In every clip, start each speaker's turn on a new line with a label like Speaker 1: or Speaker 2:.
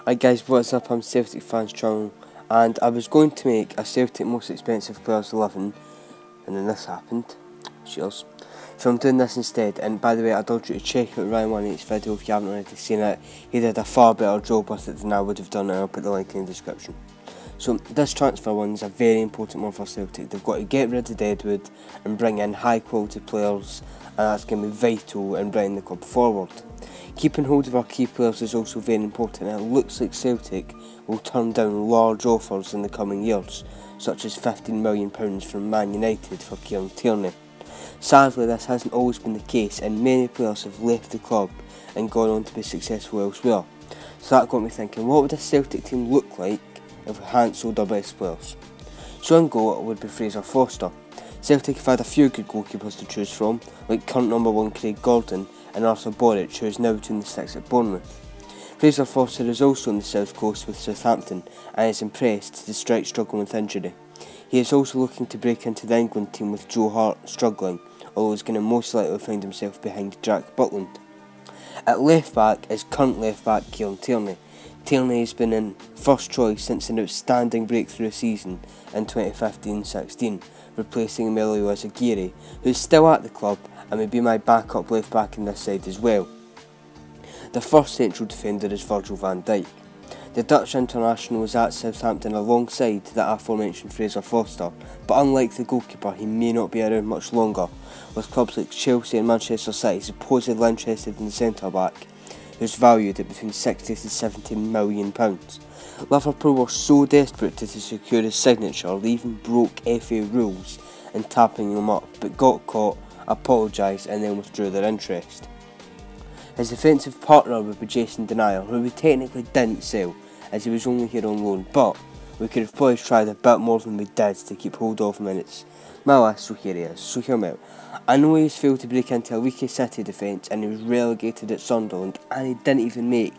Speaker 1: Hi guys, what's up? I'm Celtic Fans Channel, and I was going to make a Celtic most expensive players 11, and then this happened. Cheers. So I'm doing this instead, and by the way, I'd urge you to check out Ryan 1's video if you haven't already seen it. He did a far better job with it than I would have done, and I'll put the link in the description. So this transfer one is a very important one for Celtic. They've got to get rid of Deadwood and bring in high quality players, and that's going to be vital in bringing the club forward. Keeping hold of our key players is also very important, and it looks like Celtic will turn down large offers in the coming years, such as £15 million from Man United for Kieran Tierney. Sadly, this hasn't always been the case, and many players have left the club and gone on to be successful elsewhere. So that got me thinking, what would a Celtic team look like if we hadn't sold our best players? So in goal it would be Fraser Forster. Celtic have had a few good goalkeepers to choose from, like current number 1 Craig Gordon and Arthur Boric, who is now between the sticks at Bournemouth. Fraser Forster is also on the south coast with Southampton and is impressed despite struggling with injury. He is also looking to break into the England team with Joe Hart struggling, although he's going to most likely find himself behind Jack Butland. At left back is current left back Kieran Tierney. Tierney has been in first choice since an outstanding breakthrough season in 2015-16, replacing Emilio Azaguirre, who is still at the club and may be my backup left back in this side as well. The first central defender is Virgil van Dijk. The Dutch international was at Southampton alongside the aforementioned Fraser Forster, but unlike the goalkeeper, he may not be around much longer, with clubs like Chelsea and Manchester City supposedly interested in the centre-back, who's valued at between £60 to £70 million. Liverpool were so desperate to secure his signature, they even broke FA rules in tapping him up, but got caught, apologised and then withdrew their interest. His defensive partner would be Jason Denial, who we technically didn't sell, as he was only here on loan, but we could have probably tried a bit more than we did to keep hold of him, and it's my list, so here he is, so hear me out. I know he's failed to break into a weaker City defence, and he was relegated at Sunderland, and he didn't even make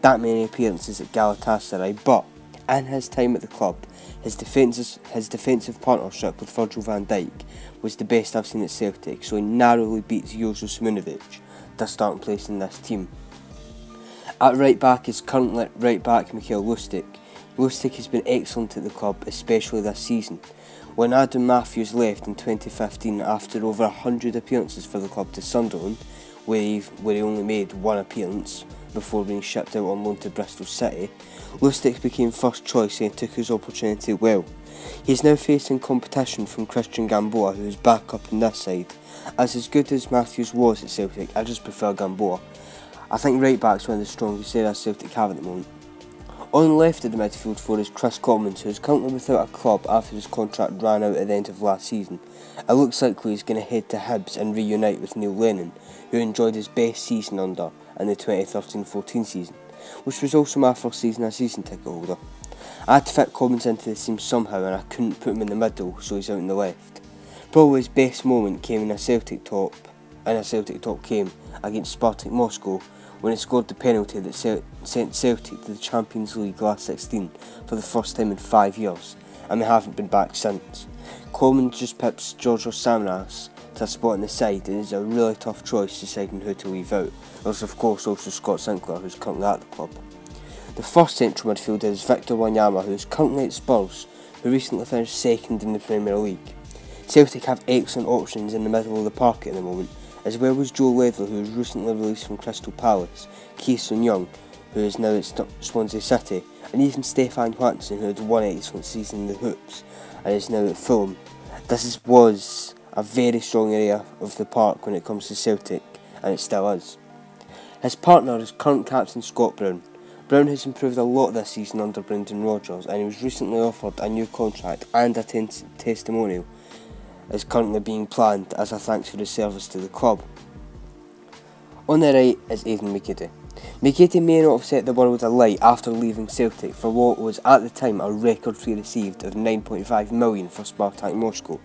Speaker 1: that many appearances at Galatasaray, but in his time at the club, his defensive partnership with Virgil van Dijk was the best I've seen at Celtic, so he narrowly beats Jozo Simunovic to starting place in this team. At right back is current right back Mikael Lustig. Lustig has been excellent at the club, especially this season. When Adam Matthews left in 2015 after over 100 appearances for the club to Sunderland, where he only made one appearance before being shipped out on loan to Bristol City, Lustig became first choice and took his opportunity well. He is now facing competition from Christian Gamboa, who is back up in this side. As good as Matthews was at Celtic, I just prefer Gamboa. I think right back's one of the strongest areas Celtic have at the moment. On the left of the midfield four is Chris Commons, who is currently without a club after his contract ran out at the end of last season. It looks likely he's going to head to Hibs and reunite with Neil Lennon, who enjoyed his best season under in the 2013-14 season, which was also my first season as a season ticket holder. I had to fit Commons into the team somehow, and I couldn't put him in the middle, so he's out on the left. Probably his best moment came in a Celtic top came against Spartak Moscow, when he scored the penalty that sent Celtic to the Champions League last 16 for the first time in 5 years, and they haven't been back since. Commons just pips Georgios Samaras to a spot in the side, and is a really tough choice deciding who to leave out. There's of course also Scott Sinclair, who's currently at the club. The first central midfielder is Victor Wanyama, who is currently at Spurs, who recently finished second in the Premier League. Celtic have excellent options in the middle of the park at the moment, as well as Joe Ledley, who was recently released from Crystal Palace, Keeson Young, who is now at Swansea City, and even Stefan Johansson, who had one excellent season in the Hoops and is now at Fulham. This was a very strong area of the park when it comes to Celtic, and it still is. His partner is current captain Scott Brown. Brown has improved a lot this season under Brendan Rodgers, and he was recently offered a new contract, and a testimonial is currently being planned as a thanks for his service to the club. On the right is Aidan McGeady. McGeady may not have set the world alight after leaving Celtic for what was at the time a record fee received of £9.5 million for Spartak Moscow.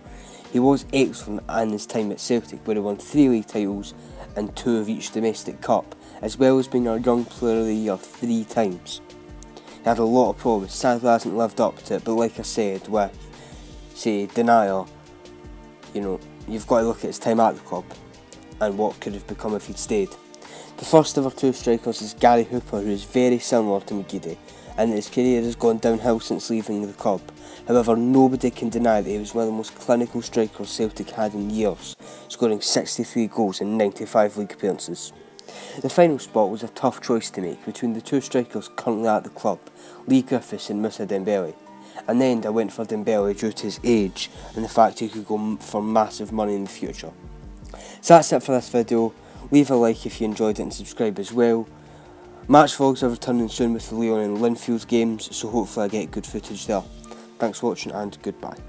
Speaker 1: He was excellent in his time at Celtic, where he won 3 league titles and 2 of each domestic cup, as well as being our Young Player of the Year 3 times. He had a lot of promise, sadly hasn't lived up to it, but like I said with, say, Denial, you've got to look at his time at the club and what could have become if he'd stayed. The first of our two strikers is Gary Hooper, who is very similar to McGeady, and his career has gone downhill since leaving the club. However, nobody can deny that he was one of the most clinical strikers Celtic had in years, scoring 63 goals in 95 league appearances. The final spot was a tough choice to make between the two strikers currently at the club, Lee Griffiths and Moussa Dembele. In the end, I went for Dembele due to his age and the fact he could go for massive money in the future. So that's it for this video. Leave a like if you enjoyed it and subscribe as well. Match vlogs are returning soon with the Leon and Linfield games, so hopefully I get good footage there. Thanks for watching and goodbye.